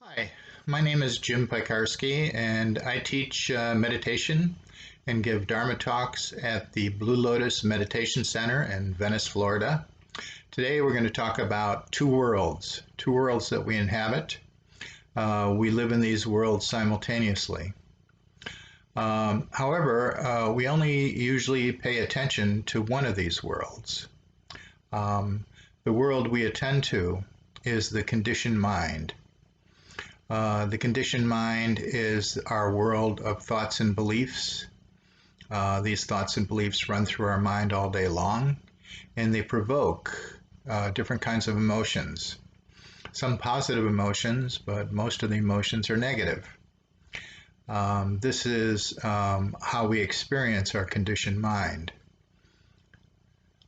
Hi, my name is Jim Pikarski, and I teach meditation and give Dharma talks at the Blue Lotus Meditation Center in Venice, Florida. Today we're going to talk about two worlds that we inhabit. We live in these worlds simultaneously. However, we only usually pay attention to one of these worlds. The world we attend to is the conditioned mind. The conditioned mind is our world of thoughts and beliefs. These thoughts and beliefs run through our mind all day long, and they provoke different kinds of emotions. Some positive emotions, but most of the emotions are negative. This is how we experience our conditioned mind.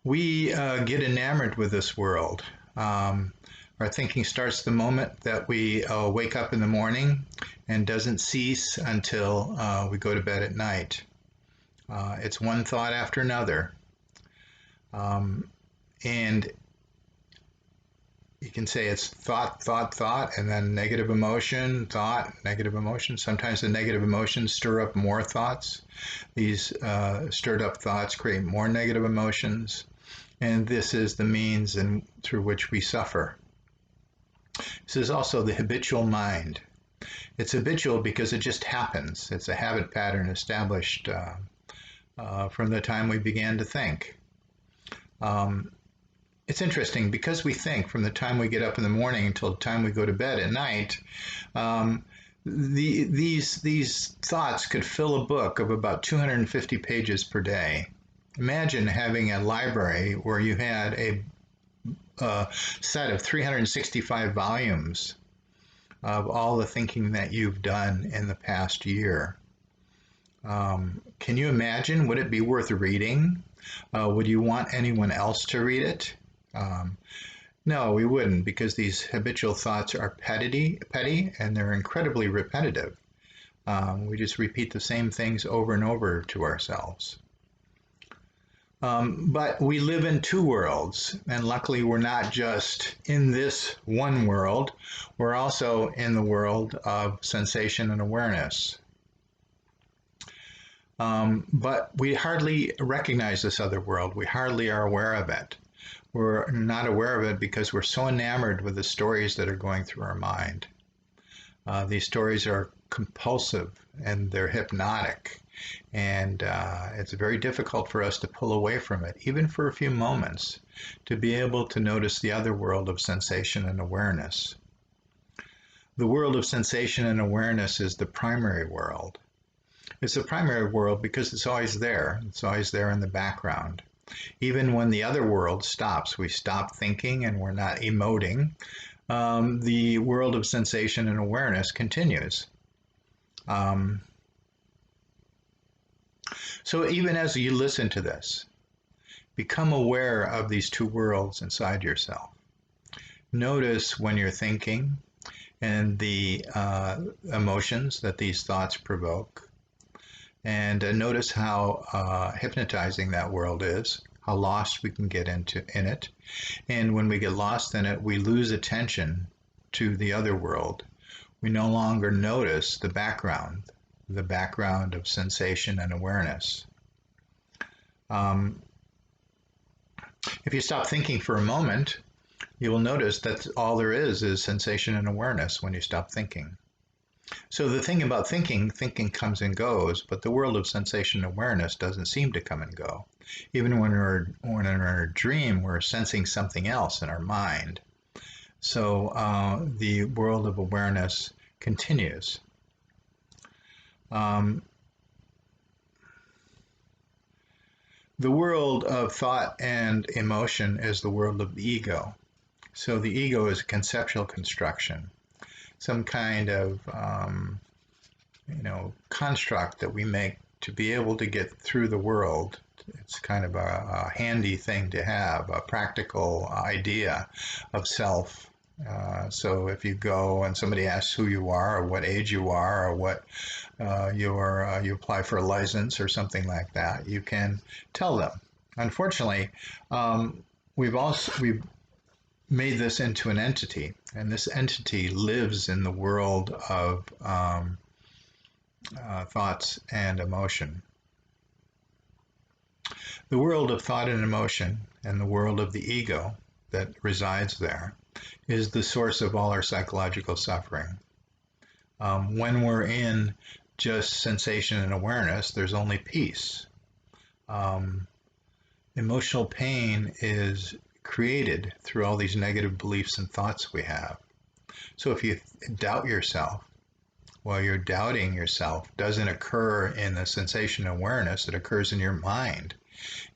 We get enamored with this world. Our thinking starts the moment that we wake up in the morning and doesn't cease until we go to bed at night. It's one thought after another. And you can say it's thought, and then negative emotion, thought, negative emotion. Sometimes the negative emotions stir up more thoughts. These stirred up thoughts create more negative emotions. And this is the means through which we suffer. This is also the habitual mind. It's habitual because it just happens. It's a habit pattern established from the time we began to think. It's interesting because we think from the time we get up in the morning until the time we go to bed at night. These thoughts could fill a book of about 250 pages per day. Imagine having a library where you had a set of 365 volumes of all the thinking that you've done in the past year. Can you imagine? Would it be worth reading? Would you want anyone else to read it? No, we wouldn't, because these habitual thoughts are petty, and they're incredibly repetitive. We just repeat the same things over and over to ourselves. But we live in two worlds, and luckily we're not just in this one world, we're also in the world of sensation and awareness. But we hardly recognize this other world. We hardly are aware of it. We're not aware of it because we're so enamored with the stories that are going through our mind. These stories are compulsive and they're hypnotic. And it's very difficult for us to pull away from it, even for a few moments, to be able to notice the other world of sensation and awareness. The world of sensation and awareness is the primary world. It's the primary world because it's always there. It's always there in the background. Even when the other world stops, we stop thinking and we're not emoting, the world of sensation and awareness continues. So even as you listen to this, become aware of these two worlds inside yourself. Notice when you're thinking and the emotions that these thoughts provoke. And notice how hypnotizing that world is, how lost we can get in it. And when we get lost in it, we lose attention to the other world. We no longer notice the background of sensation and awareness. If you stop thinking for a moment, you will notice that all there is sensation and awareness when you stop thinking. So the thing about thinking comes and goes, but the world of sensation and awareness doesn't seem to come and go. Even when we're in our dream, we're sensing something else in our mind. So the world of awareness continues. The world of thought and emotion is the world of the ego. So the ego is a conceptual construction, some kind of construct that we make to be able to get through the world. It's kind of a handy thing to have, a practical idea of self. So if you go and somebody asks who you are or what age you are or what you apply for a license or something like that, you can tell them. Unfortunately, we've made this into an entity, and this entity lives in the world of thoughts and emotion. The world of thought and emotion and the world of the ego that resides there is the source of all our psychological suffering. When we're in just sensation and awareness, there's only peace. Emotional pain is created through all these negative beliefs and thoughts we have. So if you doubt yourself, well, your doubting yourself doesn't occur in the sensation awareness, it occurs in your mind.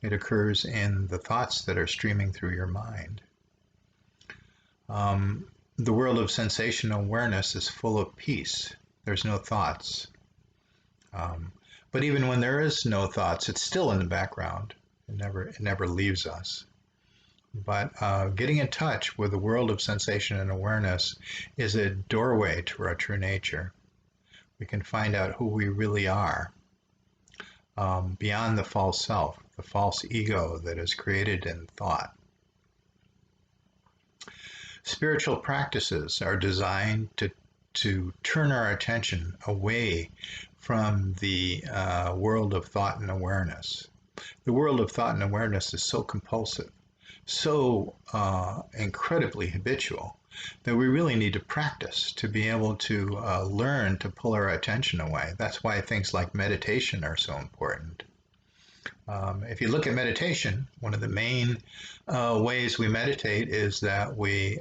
It occurs in the thoughts that are streaming through your mind. The world of sensation awareness is full of peace. There's no thoughts. But even when there is no thoughts, it's still in the background. It never leaves us. But getting in touch with the world of sensation and awareness is a doorway to our true nature. We can find out who we really are beyond the false self, the false ego that is created in thought. Spiritual practices are designed to turn our attention away from the world of thought and awareness. The world of thought and awareness is so compulsive, so incredibly habitual, that we really need to practice to be able to learn to pull our attention away. That's why things like meditation are so important. If you look at meditation, one of the main ways we meditate is that we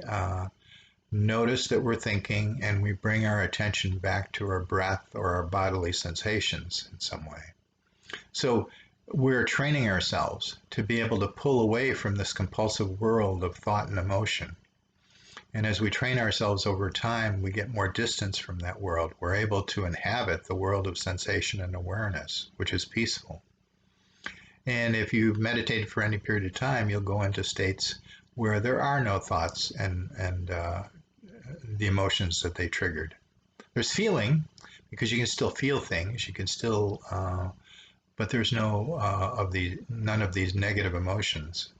notice that we're thinking and we bring our attention back to our breath or our bodily sensations in some way. So we're training ourselves to be able to pull away from this compulsive world of thought and emotion. And as we train ourselves over time, we get more distance from that world. We're able to inhabit the world of sensation and awareness, which is peaceful. And if you meditate for any period of time, you'll go into states where there are no thoughts and the emotions that they triggered. There's feeling, because you can still feel things, you can still, but there's none of these negative emotions.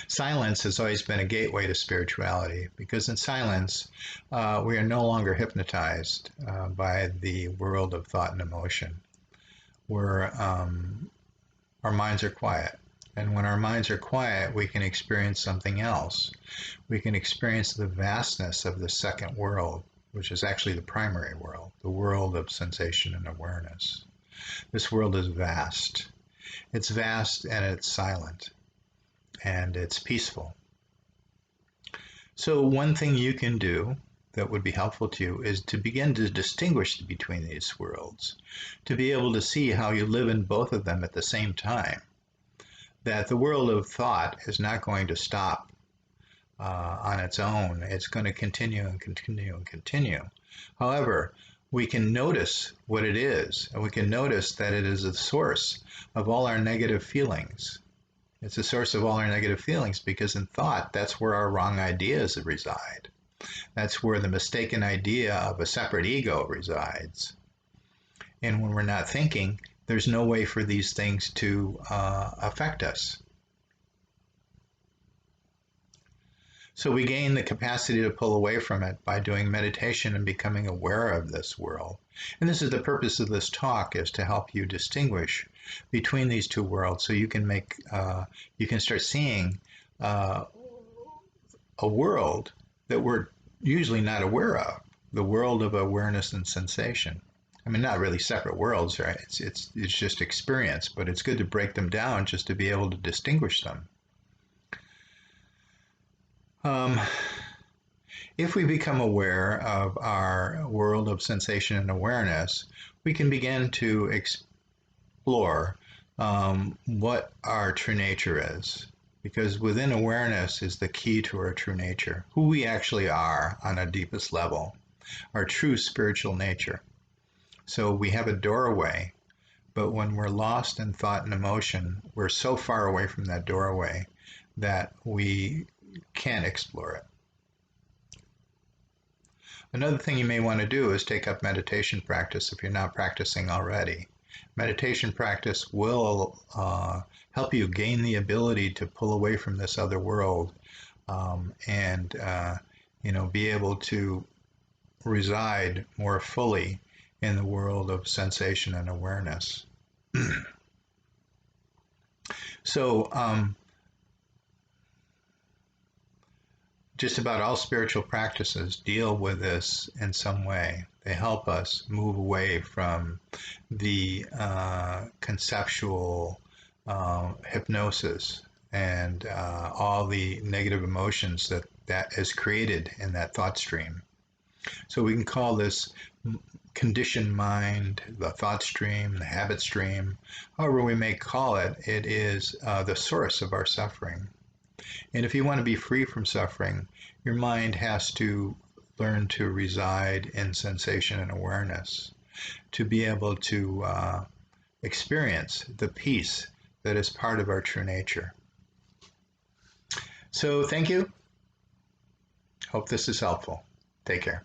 Silence has always been a gateway to spirituality, because in silence, we are no longer hypnotized by the world of thought and emotion. Our minds are quiet. And when our minds are quiet, we can experience something else. We can experience the vastness of the second world, which is actually the primary world, the world of sensation and awareness. This world is vast. It's vast and it's silent and it's peaceful. So one thing you can do that would be helpful to you is to begin to distinguish between these worlds, to be able to see how you live in both of them at the same time. That the world of thought is not going to stop on its own. It's going to continue and continue and continue. However, we can notice what it is, and we can notice that it is the source of all our negative feelings. It's the source of all our negative feelings because in thought, that's where our wrong ideas reside. That's where the mistaken idea of a separate ego resides. And when we're not thinking, there's no way for these things to affect us. So we gain the capacity to pull away from it by doing meditation and becoming aware of this world. And this is the purpose of this talk, is to help you distinguish between these two worlds, so you can start seeing a world that we're usually not aware of, the world of awareness and sensation. I mean, not really separate worlds, right? It's just experience, but it's good to break them down just to be able to distinguish them. If we become aware of our world of sensation and awareness, we can begin to explore what our true nature is. Because within awareness is the key to our true nature, who we actually are on our deepest level, our true spiritual nature. So we have a doorway, but when we're lost in thought and emotion, we're so far away from that doorway that we can't explore it. Another thing you may want to do is take up meditation practice if you're not practicing already. Meditation practice will help you gain the ability to pull away from this other world and be able to reside more fully in the world of sensation and awareness. So just about all spiritual practices deal with this in some way. They help us move away from the conceptual hypnosis and all the negative emotions that is created in that thought stream. So we can call this conditioned mind, the thought stream, the habit stream, however we may call it. It is the source of our suffering. And if you want to be free from suffering, your mind has to learn to reside in sensation and awareness, to be able to experience the peace that is part of our true nature. So thank you. Hope this is helpful. Take care.